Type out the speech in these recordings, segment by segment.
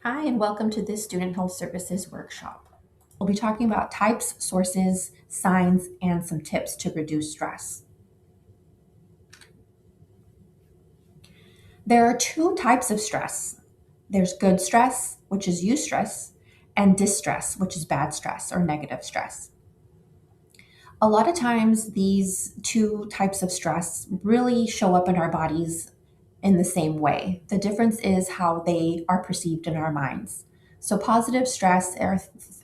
Hi, and welcome to this Student Health Services workshop. We'll be talking about types, sources, signs, and some tips to reduce stress. There are two types of stress. There's good stress, which is eustress, and distress, which is bad stress or negative stress. A lot of times, these two types of stress really show up in our bodies in the same way. The difference is how they are perceived in our minds. So, positive stress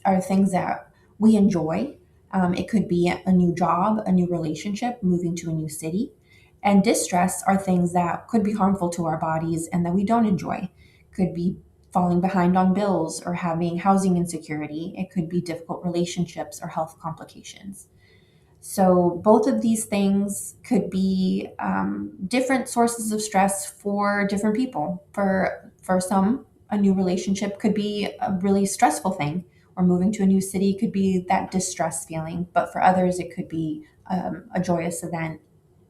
are things that we enjoy. It could be a new job, a new relationship, moving to a new city. And distress are things that could be harmful to our bodies and that we don't enjoy. Could be falling behind on bills or having housing insecurity. It could be difficult relationships or health complications. So both of these things could be different sources of stress for different people. For some, a new relationship could be a really stressful thing, or moving to a new city could be that distress feeling. But for others, it could be a joyous event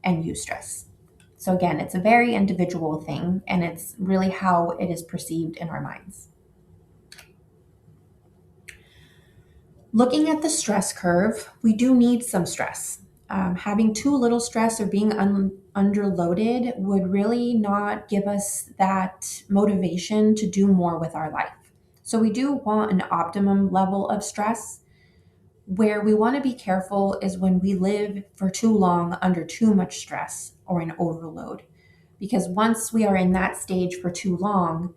and eustress. So again, it's a very individual thing, and it's really how it is perceived in our minds. Looking at the stress curve, we do need some stress. Having too little stress or being underloaded would really not give us that motivation to do more with our life. So, we do want an optimum level of stress. Where we want to be careful is when we live for too long under too much stress or an overload. Because once we are in that stage for too long,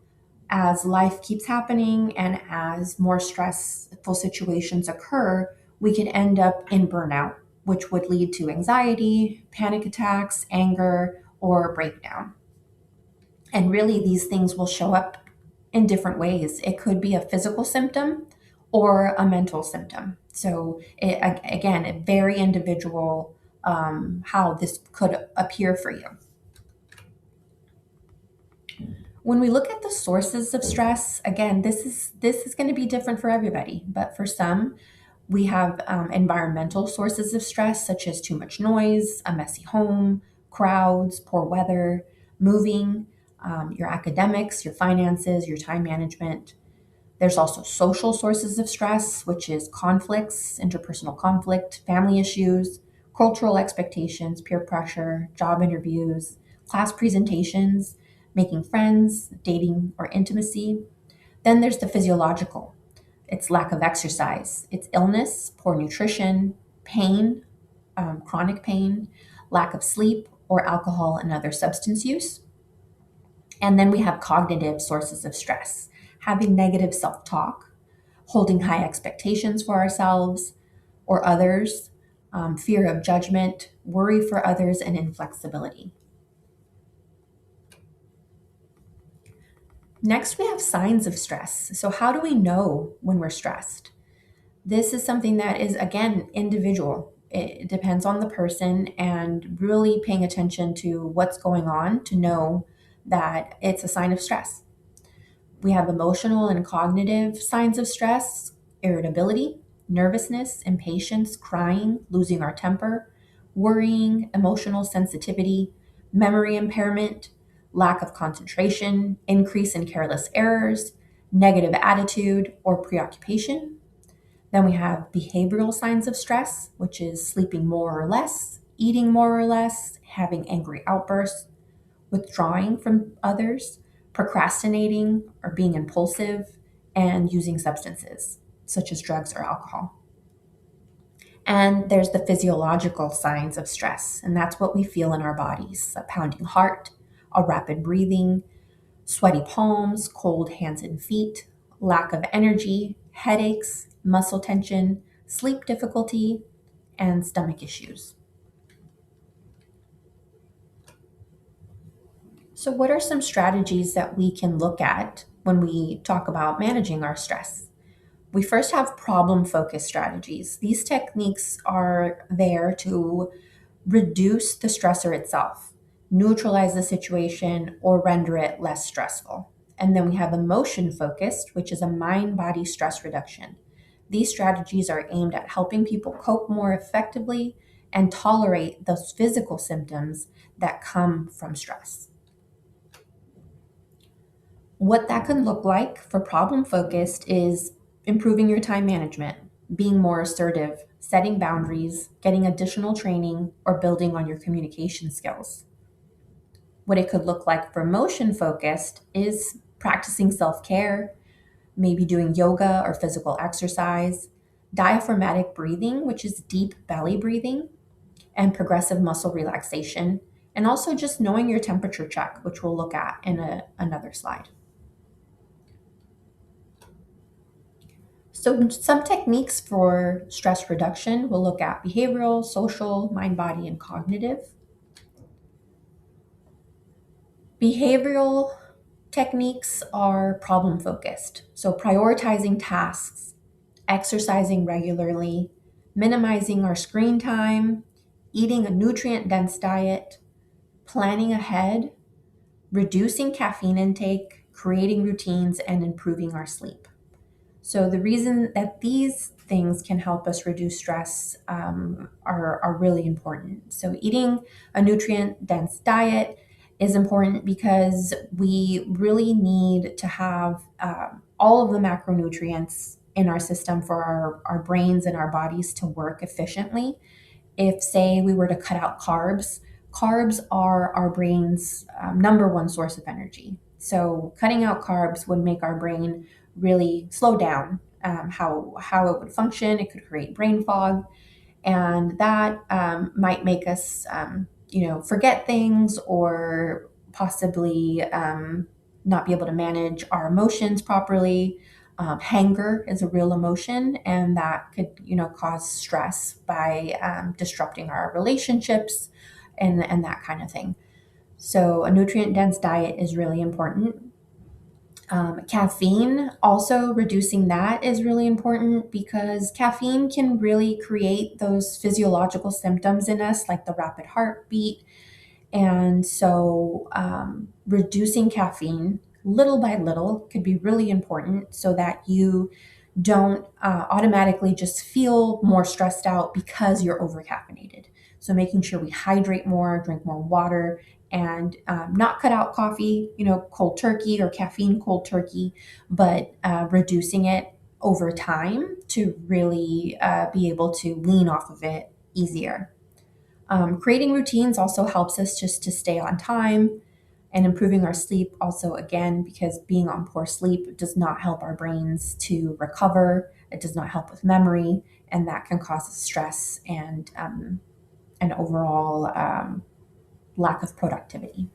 as life keeps happening and as more stressful situations occur, we can end up in burnout, which would lead to anxiety, panic attacks, anger, or breakdown. And really, these things will show up in different ways. It could be a physical symptom or a mental symptom. So, again, a very individual how this could appear for you. When we look at the sources of stress, again, this is going to be different for everybody. But for some, we have environmental sources of stress, such as too much noise, a messy home, crowds, poor weather, moving, your academics, your finances, your time management. There's also social sources of stress, which is conflicts, interpersonal conflict, family issues, cultural expectations, peer pressure, job interviews, class presentations, making friends, dating, or intimacy. Then there's the physiological. It's lack of exercise, it's illness, poor nutrition, pain, chronic pain, lack of sleep, or alcohol and other substance use. And then we have cognitive sources of stress, having negative self talk, holding high expectations for ourselves or others, fear of judgment, worry for others, and inflexibility. Next, we have signs of stress. So, how do we know when we're stressed? This is something that is, again, individual. It depends on the person and really paying attention to what's going on to know that it's a sign of stress. We have emotional and cognitive signs of stress, irritability, nervousness, impatience, crying, losing our temper, worrying, emotional sensitivity, memory impairment, lack of concentration, increase in careless errors, negative attitude or preoccupation. Then we have behavioral signs of stress, which is sleeping more or less, eating more or less, having angry outbursts, withdrawing from others, procrastinating or being impulsive, and using substances such as drugs or alcohol. And there's the physiological signs of stress, and that's what we feel in our bodies: a pounding heart, a rapid breathing, sweaty palms, cold hands and feet, lack of energy, headaches, muscle tension, sleep difficulty, and stomach issues. So, what are some strategies that we can look at when we talk about managing our stress? We first have problem focused strategies. These techniques are there to reduce the stressor itself, neutralize the situation, or render it less stressful. And then we have emotion focused, which is a mind body stress reduction. These strategies are aimed at helping people cope more effectively and tolerate those physical symptoms that come from stress. What that can look like for problem focused is improving your time management, being more assertive, setting boundaries, getting additional training, or building on your communication skills. What it could look like for motion focused is practicing self care, maybe doing yoga or physical exercise, diaphragmatic breathing, which is deep belly breathing, and progressive muscle relaxation, and also just knowing your temperature check, which we'll look at in another slide. So, some techniques for stress reduction, we'll look at behavioral, social, mind, body, and cognitive. Behavioral techniques are problem focused. So, prioritizing tasks, exercising regularly, minimizing our screen time, eating a nutrient dense diet, planning ahead, reducing caffeine intake, creating routines, and improving our sleep. So, the reason that these things can help us reduce stress are really important. So, eating a nutrient dense diet is important because we really need to have all of the macronutrients in our system for our brains and our bodies to work efficiently. If, say, we were to cut out carbs, carbs are our brain's number one source of energy. So, cutting out carbs would make our brain really slow down how it would function. It could create brain fog, and that might make us, forget things or possibly not be able to manage our emotions properly. Hanger is a real emotion, and that could, cause stress by disrupting our relationships and that kind of thing. So, a nutrient dense diet is really important. Caffeine, also reducing that is really important because caffeine can really create those physiological symptoms in us, like the rapid heartbeat. And so, reducing caffeine little by little could be really important so that you don't automatically just feel more stressed out because you're over caffeinated. So, making sure we hydrate more, drink more water, and not cut out coffee, cold turkey or caffeine cold turkey, but reducing it over time to really be able to lean off of it easier. Creating routines also helps us just to stay on time, and improving our sleep also, again, because being on poor sleep does not help our brains to recover. It does not help with memory, and that can cause stress and an overall lack of productivity.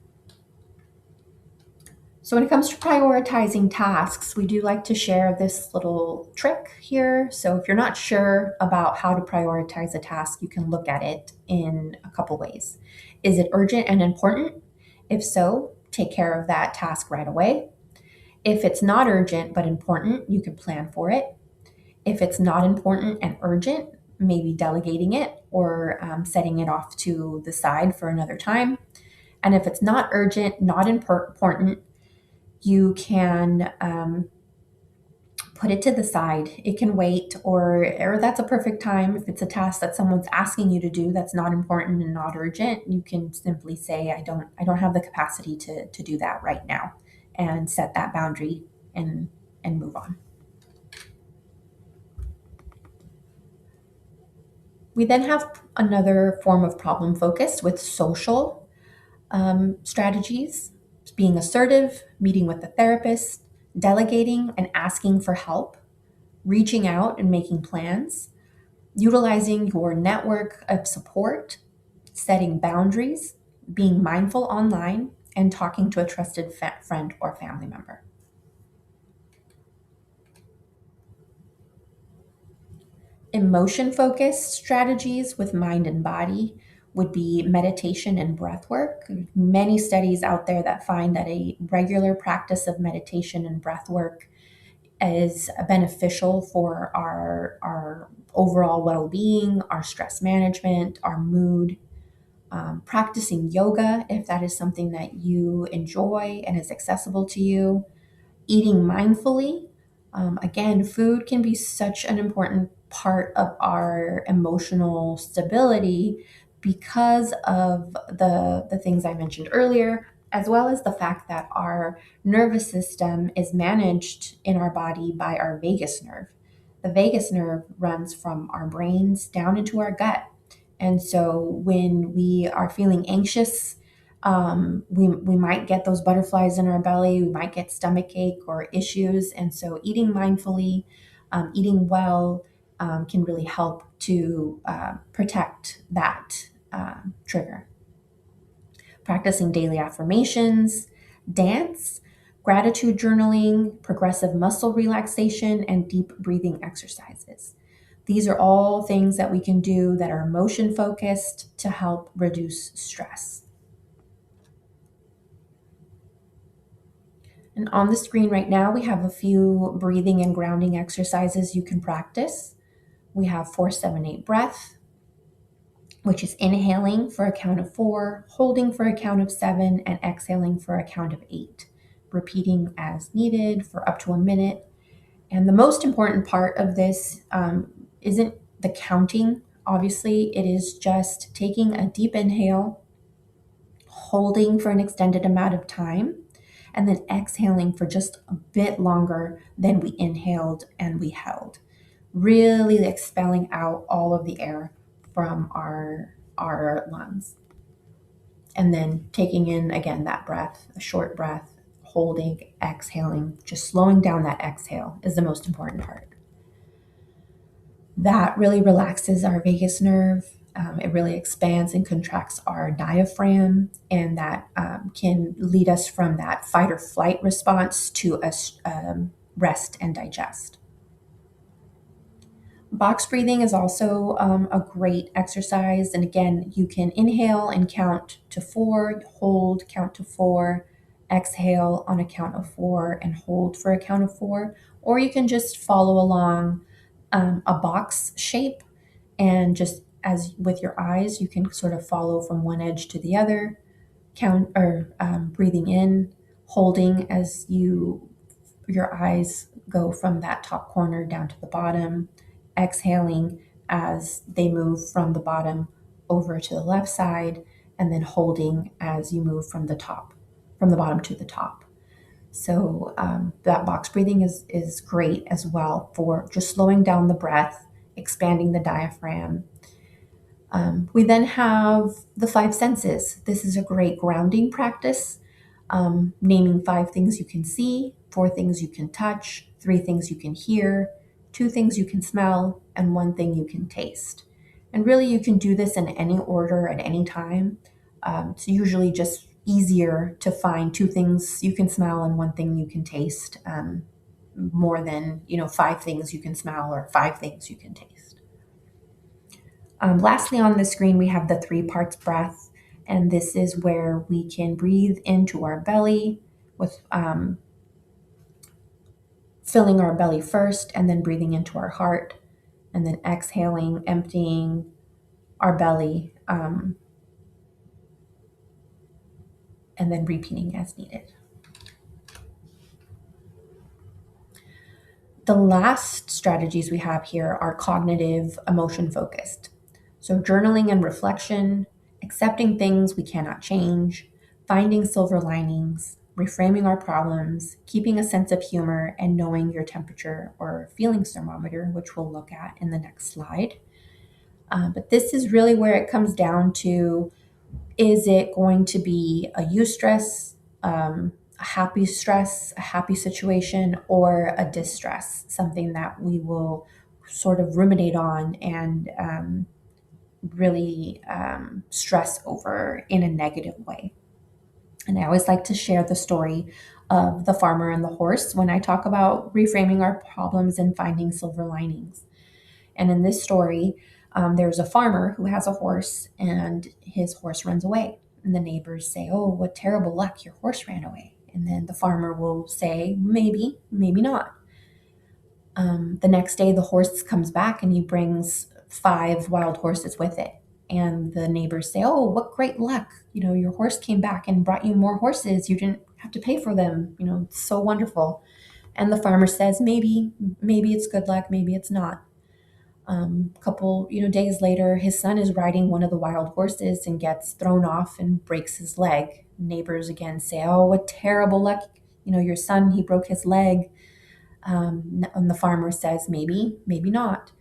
So when it comes to prioritizing tasks, we do like to share this little trick here. So if you're not sure about how to prioritize a task, you can look at it in a couple ways. Is it urgent and important? If so, take care of that task right away. If it's not urgent but important, you can plan for it. If it's not important and urgent, maybe delegating it or setting it off to the side for another time. And if it's not urgent, not important, you can put it to the side. It can wait, or that's a perfect time. If it's a task that someone's asking you to do that's not important and not urgent, you can simply say, I don't have the capacity to do that right now, and set that boundary and move on. We then have another form of problem focus with social strategies, being assertive, meeting with the therapist, delegating and asking for help, reaching out and making plans, utilizing your network of support, setting boundaries, being mindful online, and talking to a trusted friend or family member. Emotion focused strategies with mind and body would be meditation and breath work. Many studies out there that find that a regular practice of meditation and breath work is beneficial for our overall well being, our stress management, our mood. Practicing yoga, if that is something that you enjoy and is accessible to you. Eating mindfully. Again, food can be such an important part of our emotional stability because of the things I mentioned earlier, as well as the fact that our nervous system is managed in our body by our vagus nerve. The vagus nerve runs from our brains down into our gut. And so when we are feeling anxious, we might get those butterflies in our belly, we might get stomach ache or issues. And so eating mindfully, eating well, can really help to protect that trigger. Practicing daily affirmations, dance, gratitude journaling, progressive muscle relaxation, and deep breathing exercises. These are all things that we can do that are emotion focused to help reduce stress. And on the screen right now, we have a few breathing and grounding exercises you can practice. We have 4-7-8 breath, which is inhaling for a count of 4, holding for a count of 7, and exhaling for a count of 8, repeating as needed for up to a minute. And the most important part of this isn't the counting. Obviously, it is just taking a deep inhale, holding for an extended amount of time, and then exhaling for just a bit longer than we inhaled and we held. Really expelling out all of the air from our lungs. And then taking in again that breath, a short breath, holding, exhaling, just slowing down that exhale is the most important part. That really relaxes our vagus nerve. It really expands and contracts our diaphragm, and that can lead us from that fight or flight response to a rest and digest. Box breathing is also a great exercise. And again, you can inhale and count to 4, hold, count to 4, exhale on a count of 4, and hold for a count of 4. Or you can just follow along a box shape, and just as with your eyes, you can sort of follow from one edge to the other, count or breathing in, holding as your eyes go from that top corner down to the bottom, exhaling as they move from the bottom over to the left side, and then holding as you move from the bottom to the top. So that box breathing is great as well for just slowing down the breath, expanding the diaphragm. We then have the 5 senses. This is a great grounding practice, naming 5 things you can see, 4 things you can touch, 3 things you can hear, 2 things you can smell, and 1 thing you can taste. And really, you can do this in any order at any time. It's usually just easier to find 2 things you can smell and 1 thing you can taste, more than 5 things you can smell or 5 things you can taste. Lastly, on the screen, we have the 3 parts breath, and this is where we can breathe into our belly with filling our belly first, and then breathing into our heart, and then exhaling, emptying our belly, and then repeating as needed. The last strategies we have here are cognitive, emotion focused. So, journaling and reflection, accepting things we cannot change, finding silver linings, reframing our problems, keeping a sense of humor, and knowing your temperature or feelings thermometer, which we'll look at in the next slide. But this is really where it comes down to, is it going to be a eustress, a happy stress, a happy situation, or a distress, something that we will sort of ruminate on and really stress over in a negative way. And I always like to share the story of the farmer and the horse when I talk about reframing our problems and finding silver linings. And in this story, there's a farmer who has a horse, and his horse runs away. And the neighbors say, "Oh, what terrible luck, your horse ran away." And then the farmer will say, "Maybe, maybe not." The next day, the horse comes back and he brings 5 wild horses with it. And the neighbors say, "Oh, what great luck. Your horse came back and brought you more horses. You didn't have to pay for them. It's so wonderful." And the farmer says, maybe it's good luck, maybe it's not. A couple, days later, his son is riding one of the wild horses and gets thrown off and breaks his leg. Neighbors again say, "Oh, what terrible luck! Your son, he broke his leg." And the farmer says, "Maybe, maybe not."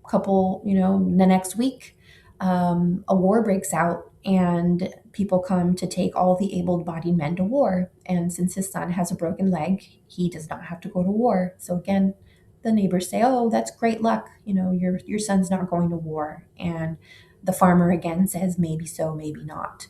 Couple, the next week, a war breaks out and people come to take all the able-bodied men to war. And since his son has a broken leg, he does not have to go to war. So again, the neighbors say, "Oh, that's great luck. Your son's not going to war." And the farmer again says, "Maybe so, maybe not."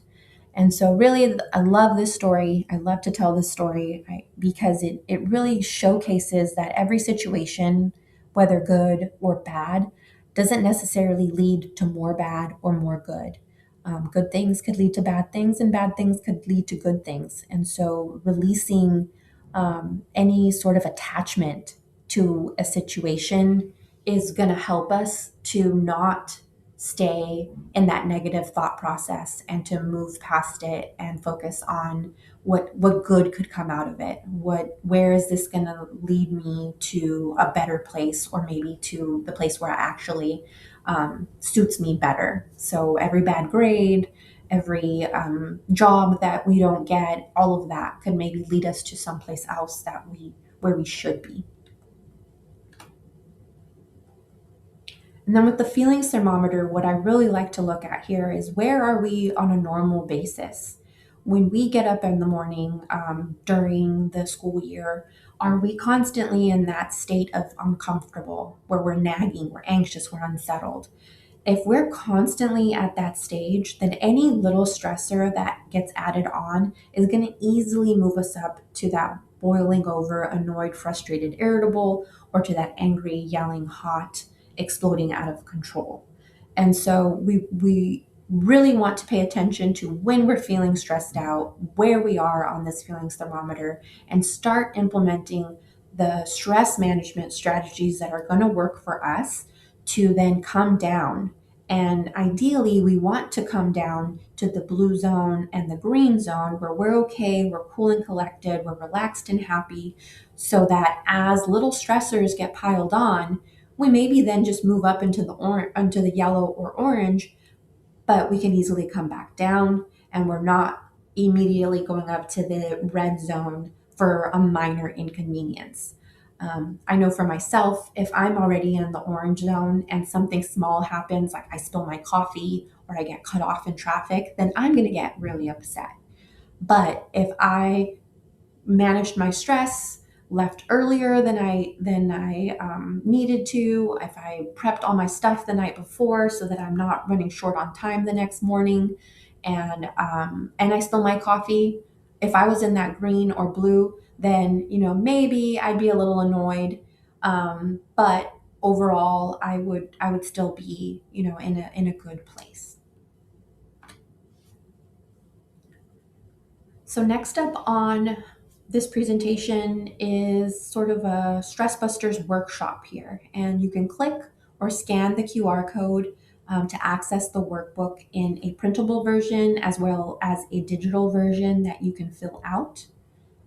And so, really, I love this story. I love to tell this story because it really showcases that every situation, whether good or bad, doesn't necessarily lead to more bad or more good. Good things could lead to bad things, and bad things could lead to good things. And so, releasing any sort of attachment to a situation is going to help us to not stay in that negative thought process and to move past it and focus on what good could come out of it. Where is this going to lead me to a better place, or maybe to the place where it actually suits me better. So every bad grade, every job that we don't get, all of that could maybe lead us to someplace else where we should be. And then with the feelings thermometer, what I really like to look at here is, where are we on a normal basis? When we get up in the morning during the school year, are we constantly in that state of uncomfortable, where we're nagging, we're anxious, we're unsettled? If we're constantly at that stage, then any little stressor that gets added on is going to easily move us up to that boiling over, annoyed, frustrated, irritable, or to that angry, yelling, hot, exploding out of control. And so we really want to pay attention to when we're feeling stressed out, where we are on this feelings thermometer, and start implementing the stress management strategies that are going to work for us to then come down. And ideally, we want to come down to the blue zone and the green zone, where we're okay, we're cool and collected, we're relaxed and happy, so that as little stressors get piled on, we maybe then just move up into the yellow or orange, but we can easily come back down, and we're not immediately going up to the red zone for a minor inconvenience. I know for myself, if I'm already in the orange zone and something small happens, like I spill my coffee or I get cut off in traffic, then I'm going to get really upset. But if I managed my stress, left earlier than I needed to, if I prepped all my stuff the night before so that I'm not running short on time the next morning, and I spill my coffee, if I was in that green or blue, then maybe I'd be a little annoyed, but overall I would still be in a good place. So next up on this presentation is sort of a Stress Busters workshop here, and you can click or scan the QR code to access the workbook in a printable version as well as a digital version that you can fill out.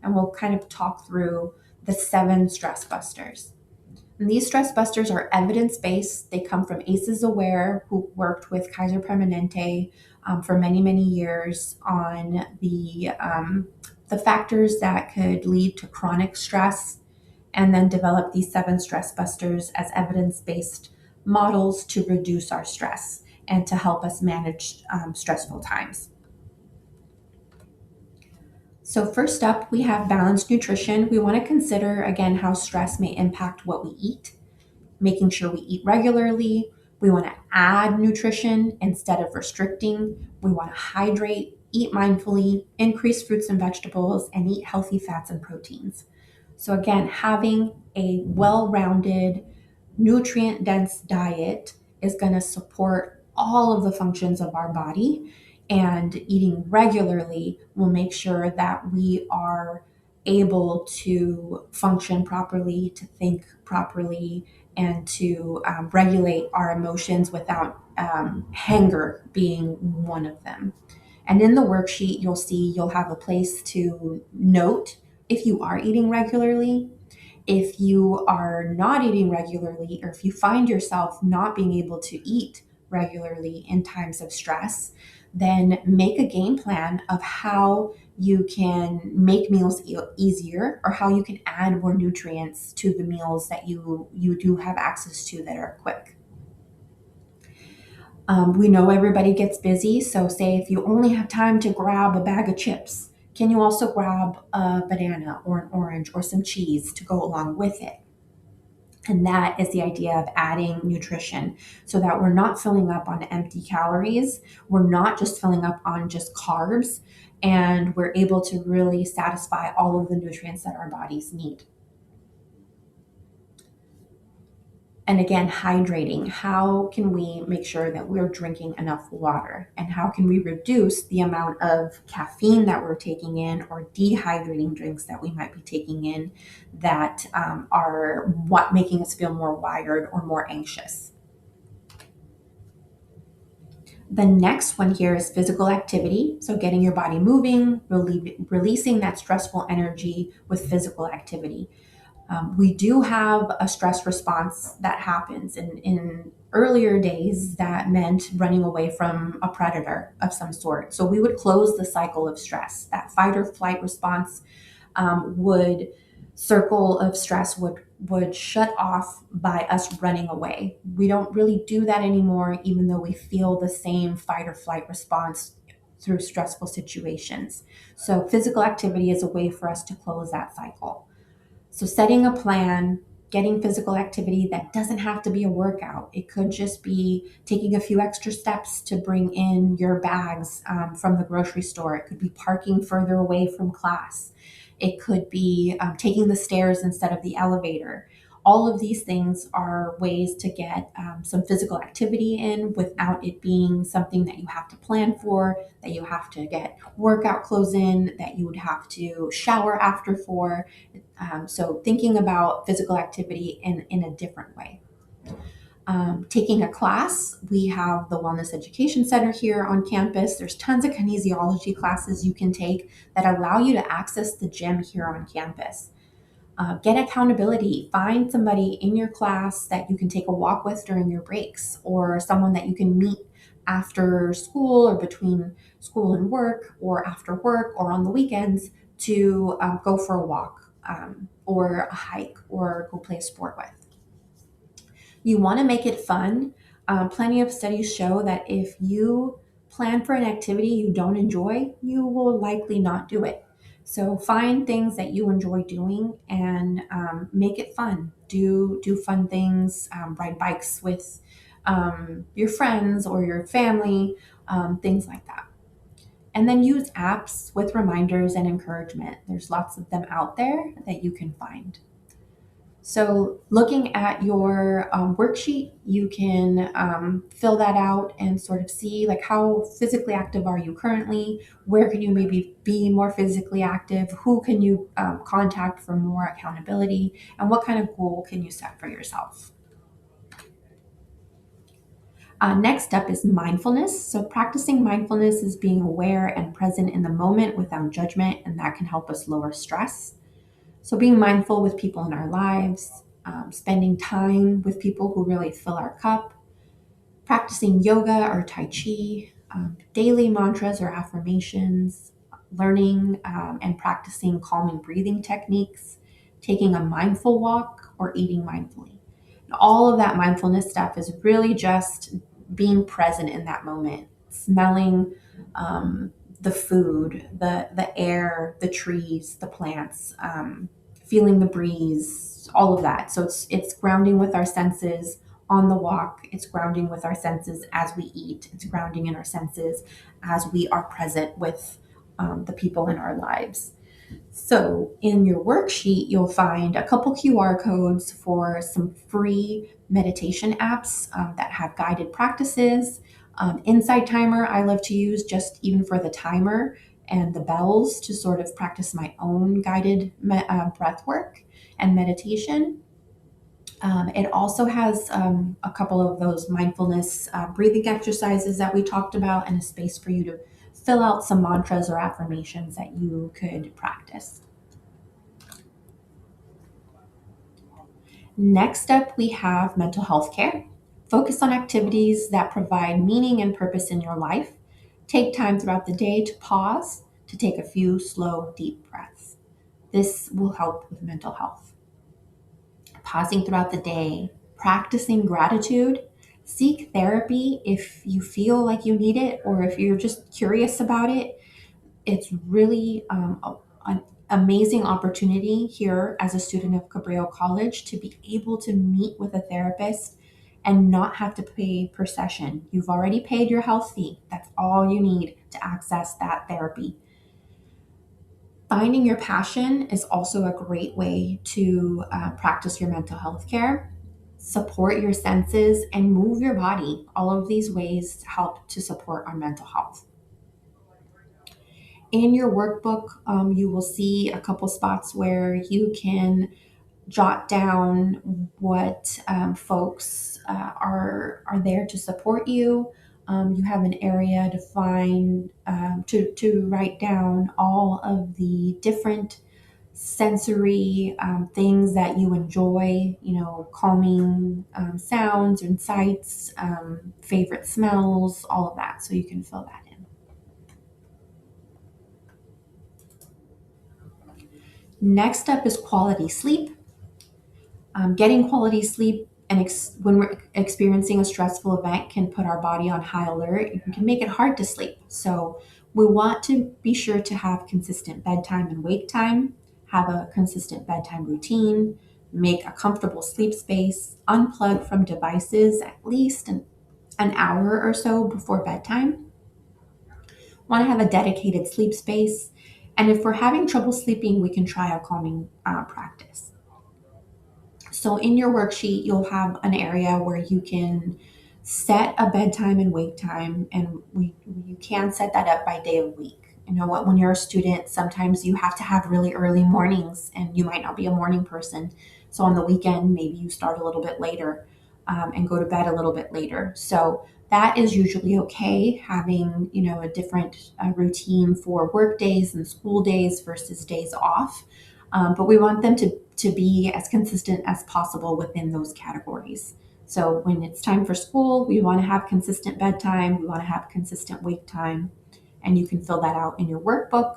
And we'll kind of talk through the 7 Stress Busters. And these stress busters are evidence-based. They come from ACEs Aware, who worked with Kaiser Permanente for many, many years on the factors that could lead to chronic stress, and then develop these 7 stress busters as evidence-based models to reduce our stress and to help us manage stressful times. So first up, we have balanced nutrition. We want to consider, again, how stress may impact what we eat, making sure we eat regularly. We want to add nutrition instead of restricting. We want to hydrate, eat mindfully, increase fruits and vegetables, and eat healthy fats and proteins. So again, having a well-rounded, nutrient-dense diet is going to support all of the functions of our body, and eating regularly will make sure that we are able to function properly, to think properly, and to regulate our emotions without hunger being one of them. And in the worksheet, you'll have a place to note if you are eating regularly, If you are not eating regularly, or if you find yourself not being able to eat regularly in times of stress, then make a game plan of how you can make meals easier, or how you can add more nutrients to the meals that you do have access to that are quick. We know everybody gets busy, so say if you only have time to grab a bag of chips, can you also grab a banana or an orange or some cheese to go along with it? And that is the idea of adding nutrition, so that we're not filling up on empty calories. We're not just filling up on just carbs, and we're able to really satisfy all of the nutrients that our bodies need. And again, hydrating. How can we make sure that we're drinking enough water? And how can we reduce the amount of caffeine that we're taking in, or dehydrating drinks that we might be taking in, that are what making us feel more wired or more anxious? The next one here is physical activity. So, getting your body moving, releasing that stressful energy with physical activity. We do have a stress response that happens. In earlier days, that meant running away from a predator of some sort. So we would close the cycle of stress. That fight or flight response would circle of stress would shut off by us running away. We don't really do that anymore, even though we feel the same fight or flight response through stressful situations. So physical activity is a way for us to close that cycle. So, setting a plan, getting physical activity that doesn't have to be a workout. It could just be taking a few extra steps to bring in your bags from the grocery store. It could be parking further away from class. It could be taking the stairs instead of the elevator. All of these things are ways to get some physical activity in without it being something that you have to plan for, that you have to get workout clothes in, that you would have to shower after for. So thinking about physical activity in a different way. Taking a class, we have the Wellness Education Center here on campus. There's tons of kinesiology classes you can take that allow you to access the gym here on campus. Get accountability. Find somebody in your class that you can take a walk with during your breaks, or someone that you can meet after school, or between school and work, or after work, or on the weekends, to go for a walk, or a hike, or go play a sport with. You want to make it fun. Plenty of studies show that if you plan for an activity you don't enjoy, you will likely not do it. So find things that you enjoy doing, and make it fun. Do fun things. Ride bikes with your friends or your family, things like that. And then use apps with reminders and encouragement. There's lots of them out there that you can find. So, looking at your worksheet, you can fill that out and sort of see, like, how physically active are you currently? Where can you maybe be more physically active? Who can you contact for more accountability? And what kind of goal can you set for yourself? Next up is mindfulness. So, practicing mindfulness is being aware and present in the moment without judgment, and that can help us lower stress. So, being mindful with people in our lives, spending time with people who really fill our cup, practicing yoga or Tai Chi, daily mantras or affirmations, learning and practicing calming breathing techniques, taking a mindful walk, or eating mindfully. And all of that mindfulness stuff is really just being present in that moment, smelling the food, the air, the trees, the plants, feeling the breeze, all of that. So it's grounding with our senses on the walk. It's grounding with our senses as we eat. It's grounding in our senses as we are present with the people in our lives. So, in your worksheet, you'll find a couple QR codes for some free meditation apps that have guided practices. Insight Timer, I love to use just even for the timer and the bells to sort of practice my own guided breath work and meditation. It also has a couple of those mindfulness breathing exercises that we talked about, and a space for you to fill out some mantras or affirmations that you could practice. Next up, we have mental health care. Focus on activities that provide meaning and purpose in your life. Take time throughout the day to pause, to take a few slow, deep breaths. This will help with mental health. Pausing throughout the day, practicing gratitude, seek therapy if you feel like you need it or if you're just curious about it. It's really an amazing opportunity here as a student of Cabrillo College to be able to meet with a therapist and not have to pay per session. You've already paid your health fee. That's all you need to access that therapy. Finding your passion is also a great way to practice your mental health care, support your senses, and move your body. All of these ways help to support our mental health. In your workbook, you will see a couple spots where you can jot down what folks are there to support you. You have an area to find to write down all of the different sensory things that you enjoy. You know, calming sounds and sights, favorite smells, all of that. So you can fill that in. Next up is quality sleep. Getting quality sleep and when we're experiencing a stressful event can put our body on high alert and can make it hard to sleep. So we want to be sure to have consistent bedtime and wake time, have a consistent bedtime routine, make a comfortable sleep space, unplug from devices at least an hour or so before bedtime. Want to have a dedicated sleep space. And if we're having trouble sleeping, we can try a calming practice. So in your worksheet, you'll have an area where you can set a bedtime and wake time, and you can set that up by day of week. You know what? When you're a student, sometimes you have to have really early mornings, and you might not be a morning person. So on the weekend, maybe you start a little bit later and go to bed a little bit later. So that is usually okay. Having a different routine for work days and school days versus days off. But we want them to be as consistent as possible within those categories. So when it's time for school, we want to have consistent bedtime, we want to have consistent wake time, and you can fill that out in your workbook.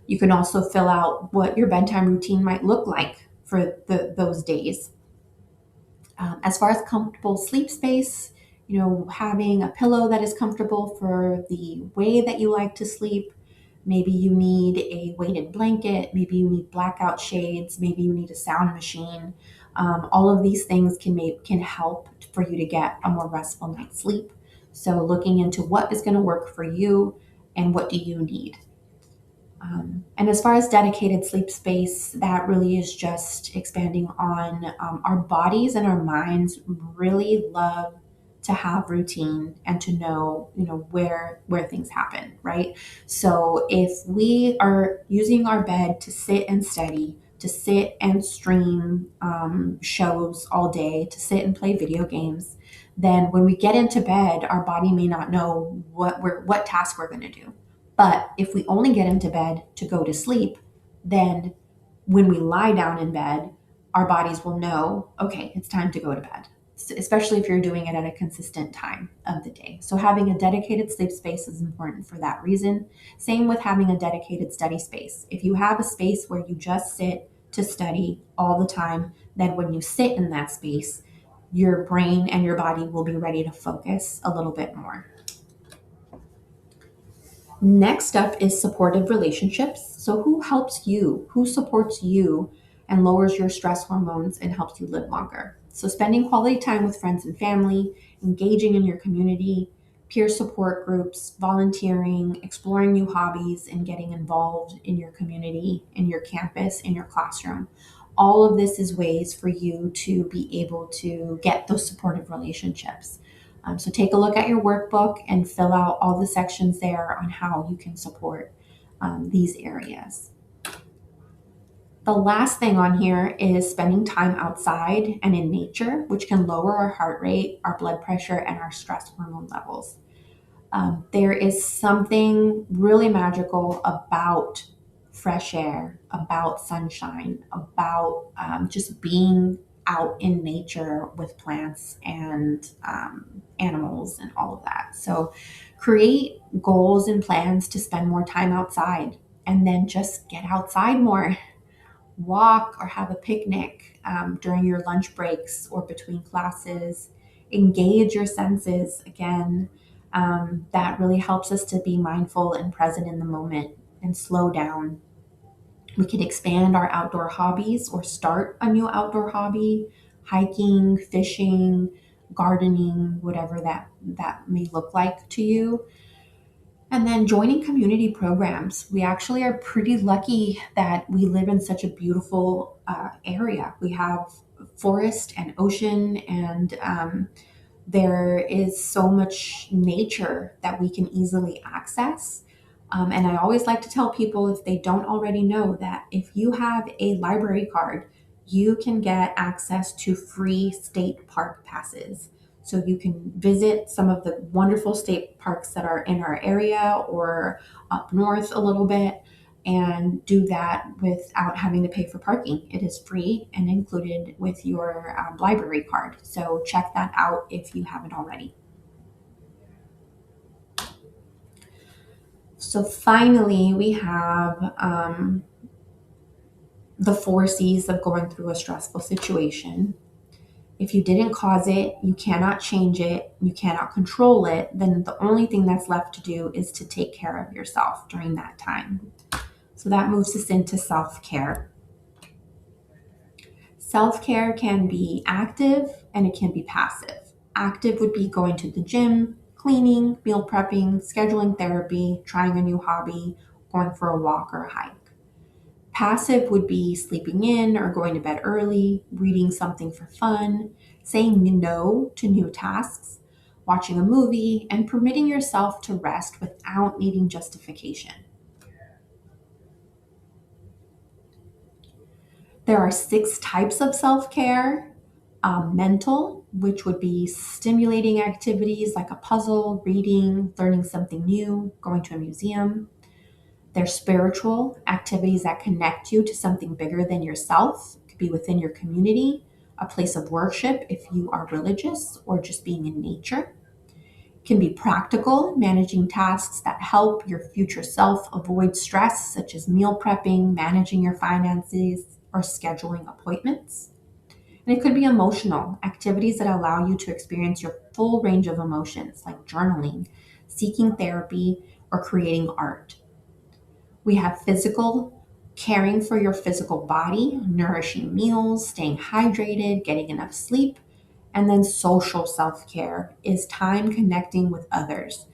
You can also fill out what your bedtime routine might look like for those days. As far as comfortable sleep space, having a pillow that is comfortable for the way that you like to sleep. Maybe you need a weighted blanket. Maybe you need blackout shades. Maybe you need a sound machine. All of these things can help for you to get a more restful night's sleep. So looking into what is going to work for you and what do you need. And as far as dedicated sleep space, that really is just expanding on our bodies and our minds really love to have routine and to know where things happen, right? So if we are using our bed to sit and study, to sit and stream shows all day, to sit and play video games, then when we get into bed, our body may not know what task we're going to do. But if we only get into bed to go to sleep, then when we lie down in bed, our bodies will know, okay, it's time to go to bed, especially if you're doing it at a consistent time of the day. So having a dedicated sleep space is important for that reason. Same with having a dedicated study space. If you have a space where you just sit to study all the time, then when you sit in that space, your brain and your body will be ready to focus a little bit more. Next up is supportive relationships. So, who helps you? Who supports you and lowers your stress hormones and helps you live longer? So, spending quality time with friends and family, engaging in your community, peer support groups, volunteering, exploring new hobbies, and getting involved in your community, in your campus, in your classroom. All of this is ways for you to be able to get those supportive relationships. So take a look at your workbook and fill out all the sections there on how you can support these areas. The last thing on here is spending time outside and in nature, which can lower our heart rate, our blood pressure, and our stress hormone levels. There is something really magical about fresh air, about sunshine, about just being out in nature with plants and animals and all of that. So create goals and plans to spend more time outside, and then just get outside more. Walk or have a picnic during your lunch breaks or between classes. Engage your senses again. That really helps us to be mindful and present in the moment and slow down. We could expand our outdoor hobbies or start a new outdoor hobby: hiking, fishing, gardening, whatever that may look like to you. And then joining community programs. We actually are pretty lucky that we live in such a beautiful area. We have forest and ocean, and there is so much nature that we can easily access. And I always like to tell people, if they don't already know, that if you have a library card, you can get access to free state park passes. So you can visit some of the wonderful state parks that are in our area or up north a little bit, and do that without having to pay for parking. It is free and included with your library card. So check that out if you haven't already. So finally, we have the four C's of going through a stressful situation. If you didn't cause it, you cannot change it, you cannot control it, then the only thing that's left to do is to take care of yourself during that time. So that moves us into self care. Self care can be active and it can be passive. Active would be going to the gym, cleaning, meal prepping, scheduling therapy, trying a new hobby, going for a walk or a hike. Passive would be sleeping in or going to bed early, reading something for fun, saying no to new tasks, watching a movie, and permitting yourself to rest without needing justification. There are six types of self care: mental, which would be stimulating activities like a puzzle, reading, learning something new, going to a museum. There's spiritual, activities that connect you to something bigger than yourself. It could be within your community, a place of worship if you are religious, or just being in nature. It can be practical, managing tasks that help your future self avoid stress, such as meal prepping, managing your finances, or scheduling appointments. And it could be emotional, activities that allow you to experience your full range of emotions, like journaling, seeking therapy, or creating art. We have physical, caring for your physical body, nourishing meals, staying hydrated, getting enough sleep. And then social self care is time connecting with others,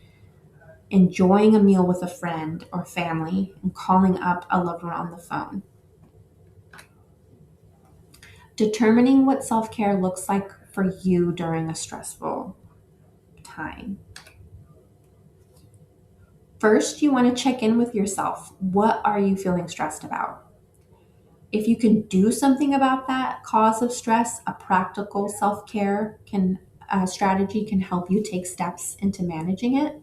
enjoying a meal with a friend or family, and calling up a loved one on the phone. Determining what self care looks like for you during a stressful time. First, you want to check in with yourself. What are you feeling stressed about? If you can do something about that cause of stress, a practical self-care can strategy can help you take steps into managing it.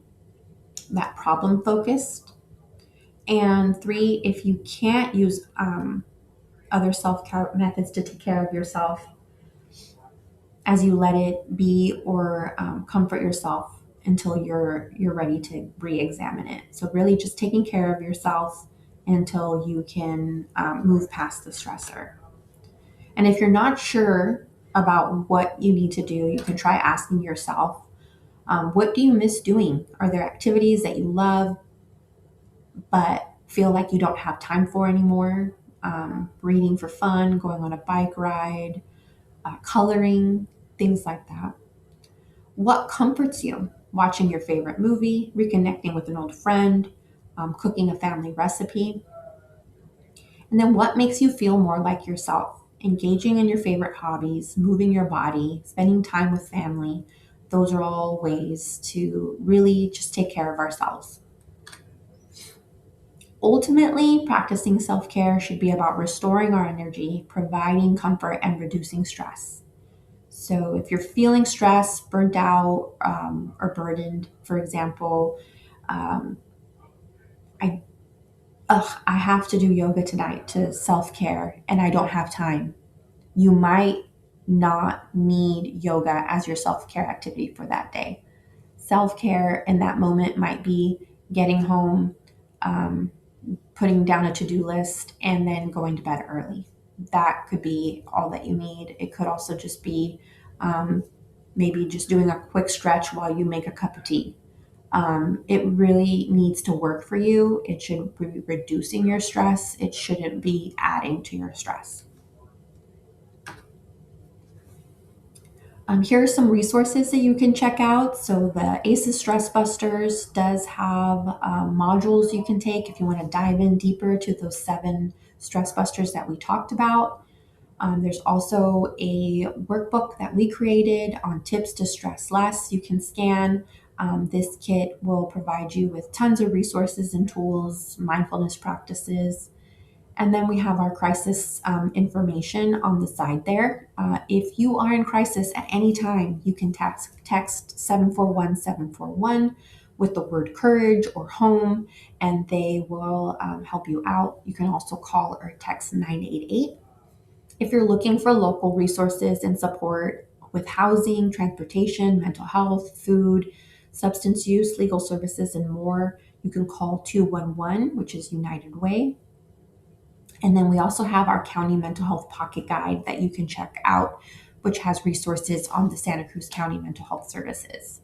That problem focused. And three, if you can't use other self-care methods to take care of yourself, as you let it be, or comfort yourself until you're ready to re-examine it. So really, just taking care of yourself until you can move past the stressor. And if you're not sure about what you need to do, you can try asking yourself, what do you miss doing? Are there activities that you love but feel like you don't have time for anymore? Reading for fun, going on a bike ride, coloring, things like that. What comforts you? Watching your favorite movie, reconnecting with an old friend, cooking a family recipe. And then what makes you feel more like yourself? Engaging in your favorite hobbies, moving your body, spending time with family. Those are all ways to really just take care of ourselves. Ultimately, practicing self care should be about restoring our energy, providing comfort, and reducing stress. So, if you're feeling stressed, burnt out, or burdened, for example, um, I I have to do yoga tonight to self care, and I don't have time. You might not need yoga as your self-care activity for that day. Self-care in that moment might be getting home, um, putting down a to-do list, and then going to bed early. That could be all that you need. It could also just be um, maybe just doing a quick stretch while you make a cup of tea. It really needs to work for you. It should be reducing your stress. It shouldn't be adding to your stress. Here are some resources that you can check out. So the ACEs Stress Busters does have modules you can take if you want to dive in deeper to those 7 stress busters that we talked about. There's also a workbook that we created on tips to stress less. You can scan. This kit will provide you with tons of resources and tools, mindfulness practices, and then we have our crisis information on the side there. If you are in crisis at any time, you can text 741-741 with the word courage or home, and they will help you out. You can also call or text 988. If you're looking for local resources and support with housing, transportation, mental health, food, substance use, legal services, and more, you can call 211, which is United Way. And then we also have our county mental health pocket guide that you can check out, which has resources on the Santa Cruz County Mental Health Services.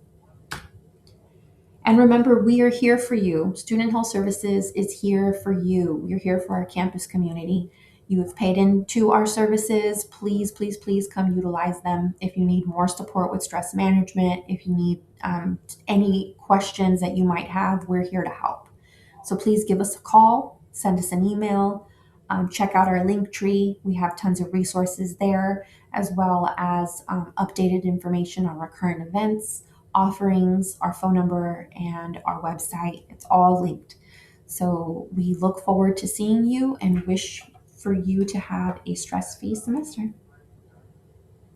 And remember, we are here for you. Student Health Services is here for you. We're here for our campus community. You have paid into our services. Please, please, please come utilize them. If you need more support with stress management, if you need any questions that you might have, we're here to help. So please give us a call, send us an email, check out our link tree. We have tons of resources there, as well as updated information on our current events, offerings, our phone number, and our website. It's all linked. So we look forward to seeing you and wish for you to have a stress-free semester.